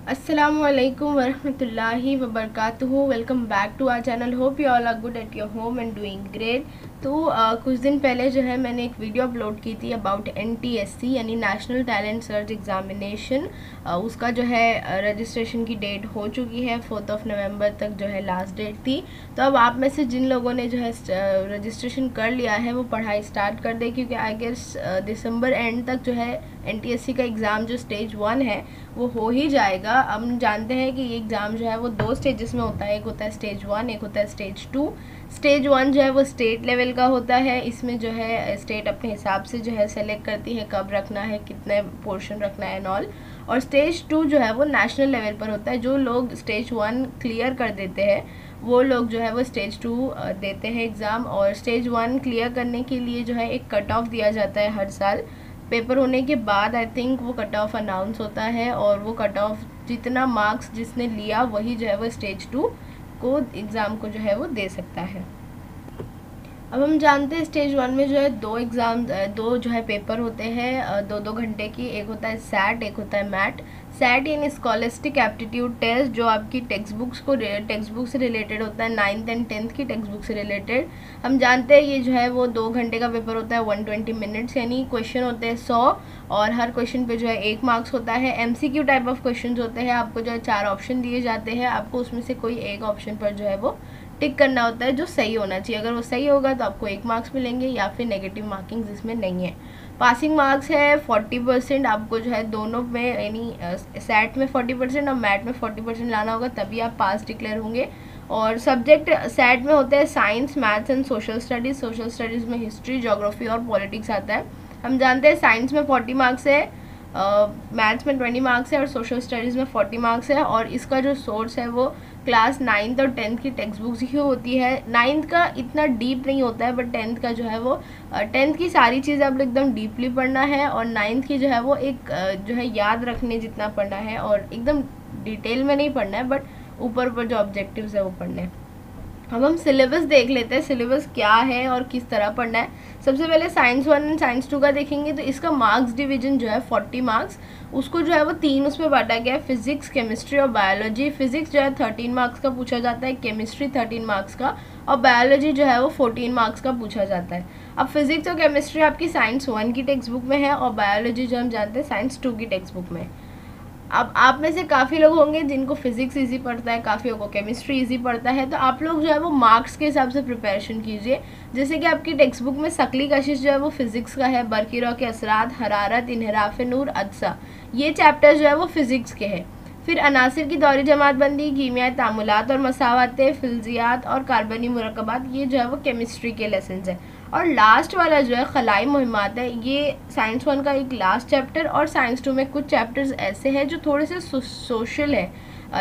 Assalamualaikum warahmatullahi wabarakatuh. Welcome back to our channel. Hope you all are good at your home and doing great. तो कुछ दिन पहले जो है मैंने एक वीडियो अपलोड की थी अबाउट NTSC यानी नेशनल टैलेंट सर्च एग्ज़ामिनेशन. उसका जो है रजिस्ट्रेशन की डेट हो चुकी है. 4 नवंबर तक जो है लास्ट डेट थी. तो अब आप में से जिन लोगों ने जो है रजिस्ट्रेशन कर लिया है वो पढ़ाई स्टार्ट कर दे, क्योंकि आई गेस दिसंबर एंड तक जो है NTSC का एग्ज़ाम जो स्टेज 1 है वो हो ही जाएगा. हम जानते हैं कि ये एग्ज़ाम जो है वो 2 स्टेजेस में होता है. एक होता है स्टेज 1, एक होता है स्टेज 2. स्टेज 1 जो है वो स्टेट लेवल का होता है. इसमें जो है स्टेट अपने हिसाब से जो है सेलेक्ट करती है कब रखना है, कितने पोर्शन रखना है एंड ऑल. और स्टेज 2 जो है वो नेशनल लेवल पर होता है. जो लोग स्टेज 1 क्लियर कर देते हैं वो लोग जो है वो स्टेज 2 देते हैं एग्ज़ाम. और स्टेज 1 क्लियर करने के लिए जो है एक कट ऑफ दिया जाता है हर साल. पेपर होने के बाद आई थिंक वो कट ऑफ अनाउंस होता है, और वो कट ऑफ जितना मार्क्स जिसने लिया वही जो है वो स्टेज 2 को एग्ज़ाम को जो है वो दे सकता है. अब हम जानते हैं स्टेज 1 में जो है दो जो है पेपर होते हैं 2-2 घंटे की. एक होता है सैट, एक होता है मैट. सैट यानी स्कॉलस्टिक एप्टीट्यूड टेस्ट, जो आपकी टेक्स्ट बुक से रिलेटेड होता है, 9th एंड 10th की टेक्स्ट बुक से रिलेटेड. हम जानते हैं ये जो है वो 2 घंटे का पेपर होता है, 120 मिनट्स, यानी क्वेश्चन होते हैं 100 और हर क्वेश्चन पे जो है 1 मार्क्स होता है. MCQ टाइप ऑफ क्वेश्चन होते हैं. आपको जो है 4 ऑप्शन दिए जाते हैं. आपको उसमें से कोई एक ऑप्शन पर जो है वो टिक करना होता है जो सही होना चाहिए. अगर वो सही होगा तो आपको 1 मार्क्स मिलेंगे, या फिर नेगेटिव मार्किंग जिसमें नहीं है. पासिंग मार्क्स है 40%. आपको जो है दोनों में यानी सैट में 40% और मैट में 40% लाना होगा, तभी आप पास डिक्लेयर होंगे. और सब्जेक्ट सैट में होते हैं science, maths and social studies. Social studies में हिस्ट्री, ज्योग्राफी और पॉलिटिक्स आता है. हम जानते हैं साइंस में 40 मार्क्स है, मैथ्स में 20 मार्क्स है और सोशल स्टडीज़ में 40 मार्क्स है. और इसका जो सोर्स है वो क्लास 9th और 10th की टेक्स्ट बुक्स ही होती है. 9th का इतना डीप नहीं होता है, बट 10th का जो है वो 10th की सारी चीज़ें आप एकदम डीपली पढ़ना है, और 9th की जो है वो एक जो है याद रखने जितना पढ़ना है, और एकदम डिटेल में नहीं पढ़ना है, बट ऊपर ऊपर जो ऑब्जेक्टिव्स है वो पढ़ने हैं. अब हम सिलेबस देख लेते हैं, सिलेबस क्या है और किस तरह पढ़ना है. सबसे पहले साइंस 1 एंड साइंस 2 का देखेंगे. तो इसका मार्क्स डिवीजन जो है 40 मार्क्स, उसको जो है वो 3 उसमें बांटा गया है, फिजिक्स, केमिस्ट्री और बायोलॉजी. फिजिक्स जो है 13 मार्क्स का पूछा जाता है, केमिस्ट्री 13 मार्क्स का, और बायोलॉजी जो है वो 14 मार्क्स का पूछा जाता है. अब फिजिक्स और केमिस्ट्री आपकी साइंस 1 की टेक्स्ट बुक में है, और बायोलॉजी जो हम जानते हैं साइंस 2 की टेक्स्ट बुक में. अब आप में से काफ़ी लोग होंगे जिनको फिजिक्स इजी पड़ता है, काफ़ी लोगों को केमिस्ट्री इजी पड़ता है. तो आप लोग जो है वो मार्क्स के हिसाब से प्रिपरेशन कीजिए. जैसे कि आपकी टेक्स्ट बुक में शकली कशिश जो है वो फिजिक्स का है, बरकीरों के असरात, हरारत, इन्हराफ नूर, अदसा, ये चैप्टर जो है वो फिजिक्स के हैं. फिर अनासिर की दौरी जमात बंदी, कीमियाई तामुलात और मसावाते, फिल्जियात और कार्बनी मुरकबात, ये जो है वो केमिस्ट्री के लेसन्स हैं. और लास्ट वाला जो है खलाई मुहिमात है, ये साइंस 1 का एक लास्ट चैप्टर. और साइंस 2 में कुछ चैप्टर्स ऐसे हैं जो थोड़े से सोशल है,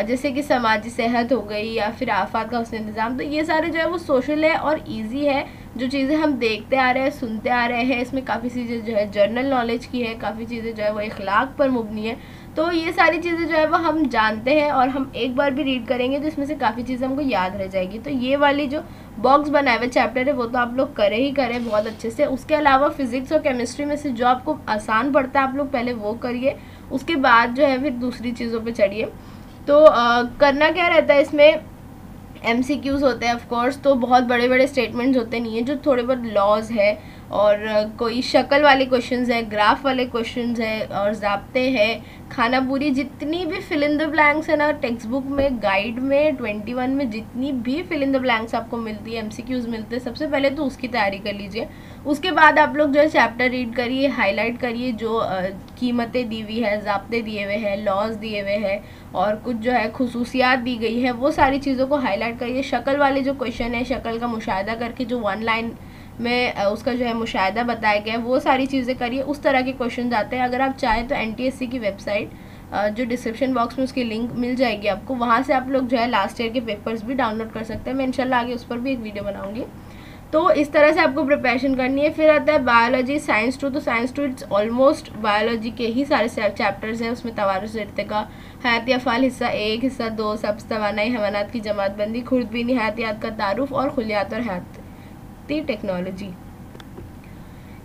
जैसे कि समाजी सेहत हो गई या फिर आफात का हुस्न इंतज़ाम. तो ये सारे जो है वो सोशल है और इजी है. जो चीज़ें हम देखते आ रहे हैं, सुनते आ रहे हैं, इसमें काफ़ी चीज़ें जो है जनरल नॉलेज की है, काफ़ी चीज़ें जो है वो इखलाक पर मुबनी है. तो ये सारी चीज़ें जो है वो हम जानते हैं, और हम एक बार भी रीड करेंगे तो इसमें से काफ़ी चीज़ें हमको याद रह जाएगी. तो ये वाली जो बॉक्स बनाए हुए चैप्टर है वो तो आप लोग करे ही करें बहुत अच्छे से. उसके अलावा फिजिक्स और केमिस्ट्री में से जो आपको आसान पड़ता है आप लोग पहले वो करिए, उसके बाद जो है फिर दूसरी चीज़ों पे चढ़िए. तो करना क्या रहता है इसमें, MCQs होते हैं ऑफ कोर्स. तो बहुत बड़े बड़े स्टेटमेंट्स होते नहीं हैं, जो थोड़े बहुत लॉज है, और कोई शक्ल वाले क्वेश्चंस है, ग्राफ वाले क्वेश्चंस है, और ज़ाब्ते हैं, खाना पूरी, जितनी भी फिल इन द ब्लैंक्स है ना टेक्स्ट बुक में, गाइड में 21 में जितनी भी फिल इन द ब्लैंक्स आपको मिलती है, MCQs मिलते हैं, सबसे पहले तो उसकी तैयारी कर लीजिए. उसके बाद आप लोग जो है चैप्टर रीड करिए, हाईलाइट करिए, जो कीमतें दी हुई है, ज़ाब्ते दिए हुए हैं, लॉज दिए हुए हैं, और कुछ जो है खुसूसियात दी गई है, वो सारी चीज़ों को हाईलाइट करिए. शक्ल वाले जो क्वेश्चन है, शक्ल का मुशाहिदा करके जो 1 लाइन में उसका जो है मुशाहिदा बताया गया है, वो सारी चीज़ें करिए. उस तरह के क्वेश्चन आते हैं. अगर आप चाहें तो NTSC की वेबसाइट जो डिस्क्रिप्शन बॉक्स में उसकी लिंक मिल जाएगी आपको, वहाँ से आप लोग जो है लास्ट ईयर के पेपर्स भी डाउनलोड कर सकते हैं. मैं इंशाल्लाह आगे उस पर भी एक वीडियो बनाऊँगी. तो इस तरह से आपको प्रिपरेशन करनी है. फिर आता है बायोलॉजी साइंस 2. तो साइंस 2 इट्स ऑलमोस्ट बायोलॉजी के ही सारे चैप्टर्स हैं. उसमें तवारुस इर्तिका, हयाती अफ़ाल हिस्सा 1, हिस्सा 2, सब्ज़ तवानाई, हैवानात की जमात बंदी, खुर्दबीनी, हयातियात का तारुफ और खुलियात और हयाती टेक्नोलॉजी.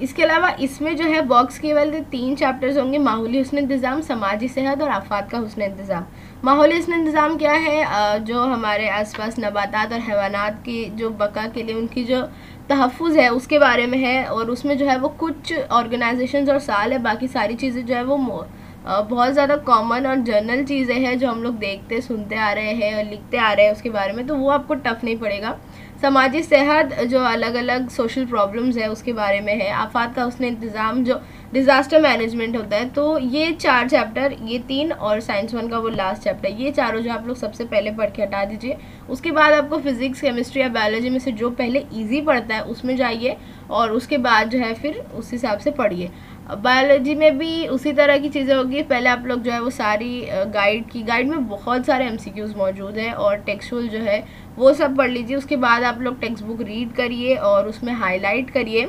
इसके अलावा इसमें जो है बॉक्स केवल 3 चैप्टर्स होंगे, माहौली हुस्न इंतज़ाम, समाजी सेहत और आफात का हुस्न इंतज़ाम। माहौली हुस्न इंतज़ाम क्या है? जो हमारे आसपास नबातात और हैवानात की जो बका के लिए उनकी जो तहफ़्फ़ुज़ है उसके बारे में है, और उसमें जो है वो कुछ ऑर्गेनाइजेशंस और साल है, बाकी सारी चीज़ें जो है वो बहुत ज़्यादा कॉमन और जनरल चीज़ें हैं जो हम लोग देखते सुनते आ रहे हैं और लिखते आ रहे हैं उसके बारे में, तो वो आपको टफ़ नहीं पड़ेगा। समाजी सेहत जो अलग अलग सोशल प्रॉब्लम्स है उसके बारे में है। आफात का हुस्न इंतज़ाम जो डिज़ास्टर मैनेजमेंट होता है। तो ये 4 चैप्टर, ये 3 और साइंस 1 का वो लास्ट चैप्टर, ये चारों जो आप लोग सबसे पहले पढ़ के हटा दीजिए। उसके बाद आपको फिज़िक्स, केमिस्ट्री या बायोलॉजी में से जो पहले ईजी पड़ता है उसमें जाइए, और उसके बाद जो है फिर उस हिसाब से पढ़िए। बायोलॉजी में भी उसी तरह की चीज़ें होगी। पहले आप लोग जो है वो सारी गाइड में बहुत सारे एमसीक्यूज़ मौजूद हैं और टेक्सचुअल जो है वो सब पढ़ लीजिए। उसके बाद आप लोग टेक्स्ट बुक रीड करिए और उसमें हाईलाइट करिए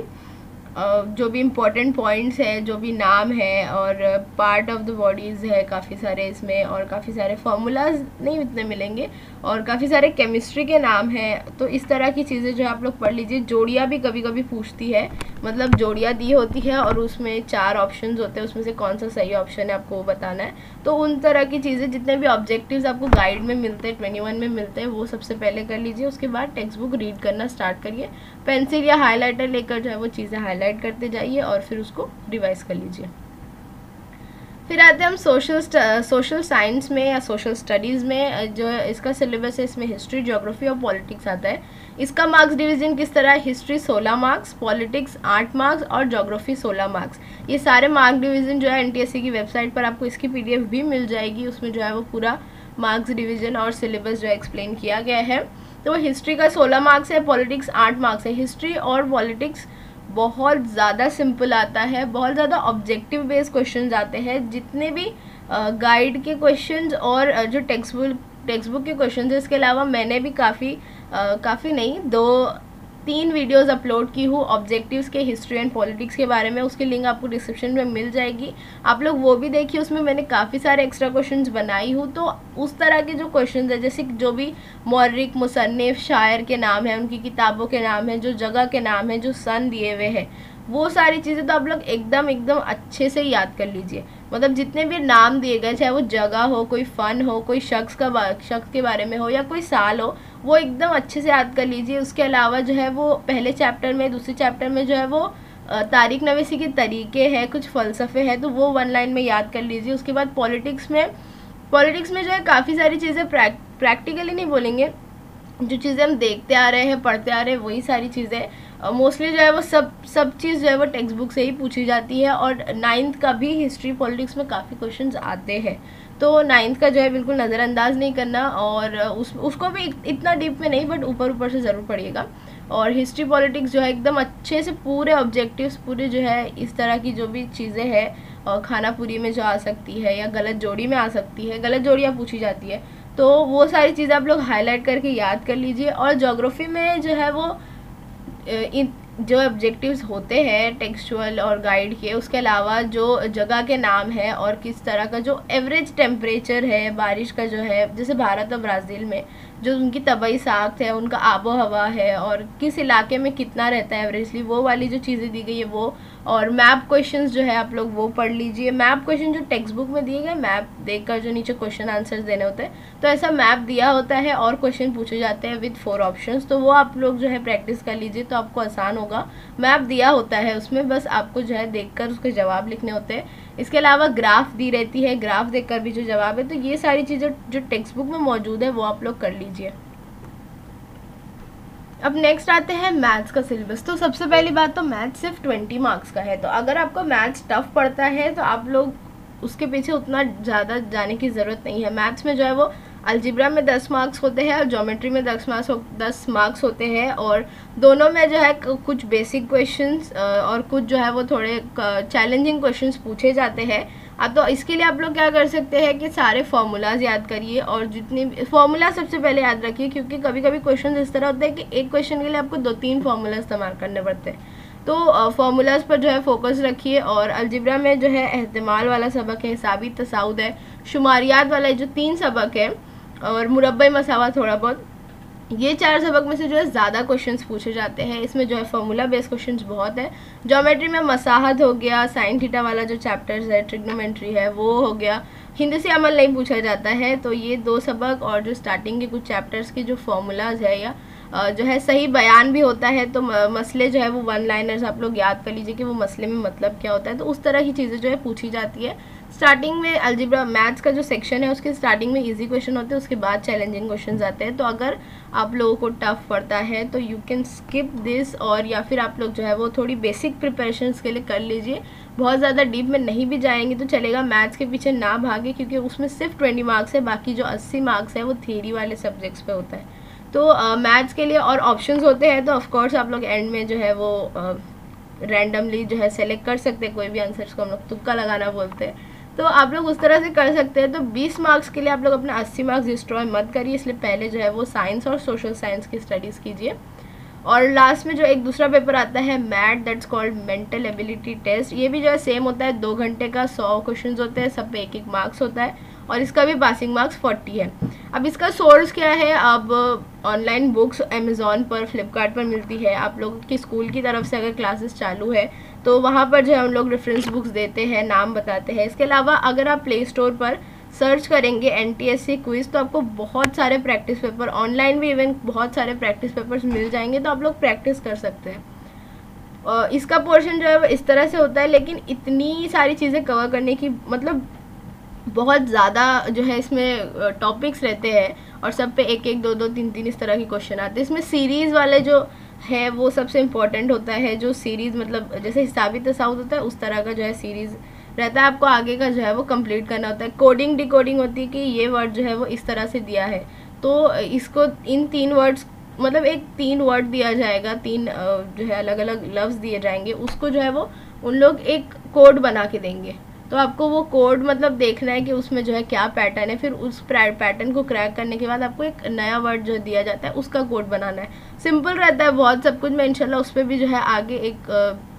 जो भी इम्पोर्टेंट पॉइंट्स है, जो भी नाम है, और पार्ट ऑफ द बॉडीज़ है काफ़ी सारे इसमें, और काफ़ी सारे फार्मूलाज नहीं इतने मिलेंगे, और काफ़ी सारे केमिस्ट्री के नाम हैं। तो इस तरह की चीज़ें जो आप लोग पढ़ लीजिए। जोड़ियाँ भी कभी कभी पूछती है, मतलब जोड़ियाँ दी होती है और उसमें 4 ऑप्शंस होते हैं, उसमें से कौन सा सही ऑप्शन है आपको वो बताना है। तो उन तरह की चीज़ें, जितने भी ऑब्जेक्टिव्स आपको गाइड में मिलते हैं, 21 में मिलते हैं, वो सबसे पहले कर लीजिए। उसके बाद टेक्स्ट बुक रीड करना स्टार्ट करिए। पेंसिल या हाईलाइटर लेकर जो है वो चीज़ें हाईलाइट करते जाइए और फिर उसको रिवाइज कर लीजिए। फिर आते हैं हम सोशल साइंस में या सोशल स्टडीज़ में। जो इसका सिलेबस है, इसमें हिस्ट्री, ज्योग्राफी और पॉलिटिक्स आता है। इसका मार्क्स डिवीजन किस तरह है? हिस्ट्री 16 मार्क्स, पॉलिटिक्स 8 मार्क्स और ज्योग्राफी 16 मार्क्स। ये सारे मार्क डिवीजन जो है एनटीएससी की वेबसाइट पर आपको इसकी पीडीएफ भी मिल जाएगी। उसमें जो है वो पूरा मार्क्स डिवीजन और सिलेबस जो है एक्सप्लेन किया गया है। तो हिस्ट्री का 16 मार्क्स है, पॉलिटिक्स 8 मार्क्स है। हिस्ट्री और पॉलिटिक्स बहुत ज़्यादा सिंपल आता है, बहुत ज़्यादा ऑब्जेक्टिव बेस्ड क्वेश्चंस आते हैं। जितने भी गाइड के क्वेश्चंस और जो टेक्स्ट बुक के क्वेश्चंस है, इसके अलावा मैंने भी काफ़ी नहीं 2-3 वीडियोस अपलोड की हूँ ऑब्जेक्टिव्स के, हिस्ट्री एंड पॉलिटिक्स के बारे में। उसकी लिंक आपको डिस्क्रिप्शन में मिल जाएगी, आप लोग वो भी देखिए। उसमें मैंने काफ़ी सारे एक्स्ट्रा क्वेश्चंस बनाई हूँ। तो उस तरह के जो क्वेश्चंस है, जैसे जो भी मौर्रिक, मुसन्निफ, शायर के नाम हैं, उनकी किताबों के नाम हैं, जो जगह के नाम हैं, जो सन दिए हुए हैं, वो सारी चीज़ें तो आप लोग एकदम अच्छे से याद कर लीजिए। मतलब जितने भी नाम दिए गए, चाहे वो जगह हो, कोई फ़न हो, कोई शख्स के बारे में हो, या कोई साल हो, वो एकदम अच्छे से याद कर लीजिए। उसके अलावा जो है वो पहले चैप्टर में, दूसरे चैप्टर में जो है वो तारीख नवीसी के तरीके हैं, कुछ फ़लसफ़े हैं, तो वो 1 लाइन में याद कर लीजिए। उसके बाद पॉलिटिक्स में जो है काफ़ी सारी चीज़ें प्रैक्टिकली नहीं बोलेंगे, जो चीज़ें हम देखते आ रहे हैं, पढ़ते आ रहे हैं, वही सारी चीज़ें मोस्टली जो है वो सब चीज़ जो है वो टेक्स्ट बुक से ही पूछी जाती है। और 9th का भी हिस्ट्री पॉलिटिक्स में काफ़ी क्वेश्चंस आते हैं, तो 9th का जो है बिल्कुल नज़रअंदाज नहीं करना, और उसको भी इतना डीप में नहीं, बट ऊपर से ज़रूर पढ़िएगा। और हिस्ट्री पॉलिटिक्स जो है एकदम अच्छे से पूरे ऑब्जेक्टिव्स, पूरे जो है इस तरह की जो भी चीज़ें हैं, और खाना पूरी में जो आ सकती है या गलत जोड़ी में आ सकती है, गलत जोड़ियाँ पूछी जाती है, तो वो सारी चीज़ें आप लोग हाईलाइट करके याद कर लीजिए। और ज्योग्राफी में जो है वो जो ऑब्जेक्टिव्स होते हैं टेक्सचुअल और गाइड के, उसके अलावा जो जगह के नाम है और किस तरह का जो एवरेज टेम्परेचर है बारिश का, जो है जैसे भारत और ब्राज़ील में जो उनकी तबाई साख्त है, उनका आबो हवा है, और किस इलाके में कितना रहता है एवरेजली, वो वाली जो चीज़ें दी गई है वो। और मैप क्वेश्चंस जो है आप लोग वो पढ़ लीजिए। मैप क्वेश्चन जो टेक्स्ट बुक में दिए गए, मैप देखकर जो नीचे क्वेश्चन आंसर्स देने होते हैं, तो ऐसा मैप दिया होता है और क्वेश्चन पूछे जाते हैं विद 4 ऑप्शंस, तो वो आप लोग जो है प्रैक्टिस कर लीजिए, तो आपको आसान होगा। मैप दिया होता है उसमें, बस आपको जो है देखकर उसके जवाब लिखने होते हैं। इसके अलावा ग्राफ दी रहती है, ग्राफ देखकर भी जो जवाब है। तो ये सारी चीज़ें जो टेक्स्ट बुक में मौजूद है वो आप लोग कर लीजिए। अब नेक्स्ट आते हैं मैथ्स का सिलेबस। तो सबसे पहली बात, तो मैथ्स सिर्फ 20 मार्क्स का है, तो अगर आपको मैथ्स टफ पड़ता है तो आप लोग उसके पीछे उतना ज़्यादा जाने की ज़रूरत नहीं है। मैथ्स में जो है वो अलजेब्रा में 10 मार्क्स होते हैं और ज्योमेट्री में 10 मार्क्स होते हैं, और दोनों में जो है कुछ बेसिक क्वेश्चंस और कुछ जो है वो थोड़े चैलेंजिंग क्वेश्चंस पूछे जाते हैं। तो इसके लिए आप लोग क्या कर सकते हैं कि सारे फार्मूलाज याद करिए, और जितनी फार्मूला सबसे पहले याद रखिए, क्योंकि कभी कभी क्वेश्चन इस तरह होता है कि एक क्वेश्चन के लिए आपको 2-3 फार्मूला इस्तेमाल करने पड़ते हैं, तो फार्मूलाज पर जो है फोकस रखिए। और अलजेब्रा में जो है एहतिमाल वाला सबक है, हिसाबी तसाउद है, शुमारियात वाला जो 3 सबक है, और मुरब्बा मसावा थोड़ा बहुत, ये 4 सबक में से जो है ज़्यादा क्वेश्चंस पूछे जाते हैं। इसमें जो है फॉर्मूला बेस्ड क्वेश्चंस बहुत है। ज्योमेट्री में मसाहत हो गया, साइन थीटा वाला जो चैप्टर्स है, ट्रिग्नोमेट्री है वो हो गया। हिंदी से अमल नहीं पूछा जाता है। तो ये 2 सबक और जो स्टार्टिंग के कुछ चैप्टर्स के जो फॉर्मूलाज है या जो है सही बयान भी होता है। तो मसले जो है वो 1 लाइनर्स आप लोग याद कर लीजिए कि वो मसले में मतलब क्या होता है। तो उस तरह की चीज़ें जो है पूछी जाती है। स्टार्टिंग में अलजेब्रा मैथ्स का जो सेक्शन है उसके स्टार्टिंग में इजी क्वेश्चन होते हैं, उसके बाद चैलेंजिंग क्वेश्चन आते हैं। तो अगर आप लोगों को टफ पड़ता है तो यू कैन स्किप दिस, और या फिर आप लोग जो है वो थोड़ी बेसिक प्रिपरेशंस के लिए कर लीजिए। बहुत ज़्यादा डीप में नहीं भी जाएंगे तो चलेगा, मैथ्स के पीछे ना भागे, क्योंकि उसमें सिर्फ 20 मार्क्स है, बाकी जो 80 मार्क्स है वो थ्योरी वाले सब्जेक्ट्स पे होता है। तो मैथ्स के लिए और ऑप्शंस होते हैं, तो ऑफकोर्स आप लोग एंड में जो है वो रैंडमली जो है सेलेक्ट कर सकते हैं कोई भी आंसर्स को, हम लोग तुक्का लगाना बोलते हैं। तो आप लोग उस तरह से कर सकते हैं। तो 20 मार्क्स के लिए आप लोग अपना 80 मार्क्स डिस्ट्रॉय मत करिए, इसलिए पहले जो है वो साइंस और सोशल साइंस की स्टडीज़ कीजिए। और लास्ट में जो एक दूसरा पेपर आता है MAT, that's called mental ability test. ये भी जो है सेम होता है, 2 घंटे का 100 क्वेश्चन होते हैं, सब पे 1-1 मार्क्स होता है, और इसका भी पासिंग मार्क्स 40 है। अब इसका सोर्स क्या है? अब ऑनलाइन बुक्स अमेज़ॉन पर, फ्लिपकार्ट पर मिलती है। आप लोगों की स्कूल की तरफ से अगर क्लासेस चालू है तो वहाँ पर जो है हम लोग रेफरेंस बुक्स देते हैं, नाम बताते हैं। इसके अलावा अगर आप प्ले स्टोर पर सर्च करेंगे NTSC क्विज़ तो आपको बहुत सारे प्रैक्टिस पेपर, ऑनलाइन भी इवन बहुत सारे प्रैक्टिस पेपर्स मिल जाएंगे, तो आप लोग प्रैक्टिस कर सकते हैं। और इसका पोर्शन जो है वो इस तरह से होता है, लेकिन इतनी सारी चीज़ें कवर करने की मतलब बहुत ज़्यादा जो है इसमें टॉपिक्स रहते हैं, और सब पे 1-1, 2-2, 3-3 इस तरह के क्वेश्चन आते हैं। इसमें सीरीज़ वाले जो है वो सबसे इम्पोर्टेंट होता है। जो सीरीज़ मतलब जैसे हिसाबी तसाउत होता है उस तरह का जो है सीरीज़ रहता है, आपको आगे का जो है वो कंप्लीट करना होता है। कोडिंग डिकोडिंग होती है कि ये वर्ड जो है वो इस तरह से दिया है, तो इसको इन 3 वर्ड्स मतलब एक 3 वर्ड दिया जाएगा, 3 जो है अलग अलग लफ्ज़ दिए जाएंगे, उसको जो है वो उन लोग एक कोड बना के देंगे। तो आपको वो कोड मतलब देखना है कि उसमें जो है क्या पैटर्न है, फिर उस पैटर्न को क्रैक करने के बाद आपको एक नया वर्ड जो दिया जाता है उसका कोड बनाना है। सिंपल रहता है बहुत सब कुछ। मैं इंशाल्लाह उस पर भी जो है आगे एक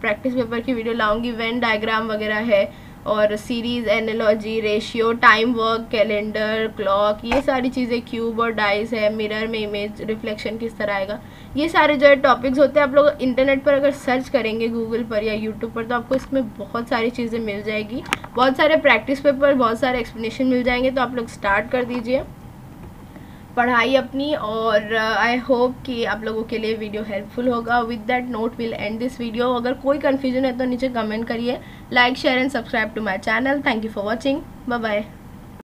प्रैक्टिस पेपर की वीडियो लाऊंगी। वेन डायग्राम वगैरह है, और series, analogy, ratio, time work, calendar, clock, ये सारी चीज़ें, क्यूब और डाइस है, मिरर में इमेज रिफ्लेक्शन किस तरह आएगा, ये सारे जो है टॉपिक्स होते हैं। आप लोग इंटरनेट पर अगर सर्च करेंगे गूगल पर या यूट्यूब पर तो आपको इसमें बहुत सारी चीज़ें मिल जाएगी, बहुत सारे प्रैक्टिस पेपर, बहुत सारे एक्सप्लेनेशन मिल जाएंगे। तो आप लोग स्टार्ट कर दीजिए पढ़ाई अपनी, और आई होप कि आप लोगों के लिए वीडियो हेल्पफुल होगा। With that note will end this video. अगर कोई कन्फ्यूजन है तो नीचे कमेंट करिए। Like, share and subscribe to my channel. Thank you for watching. Bye bye.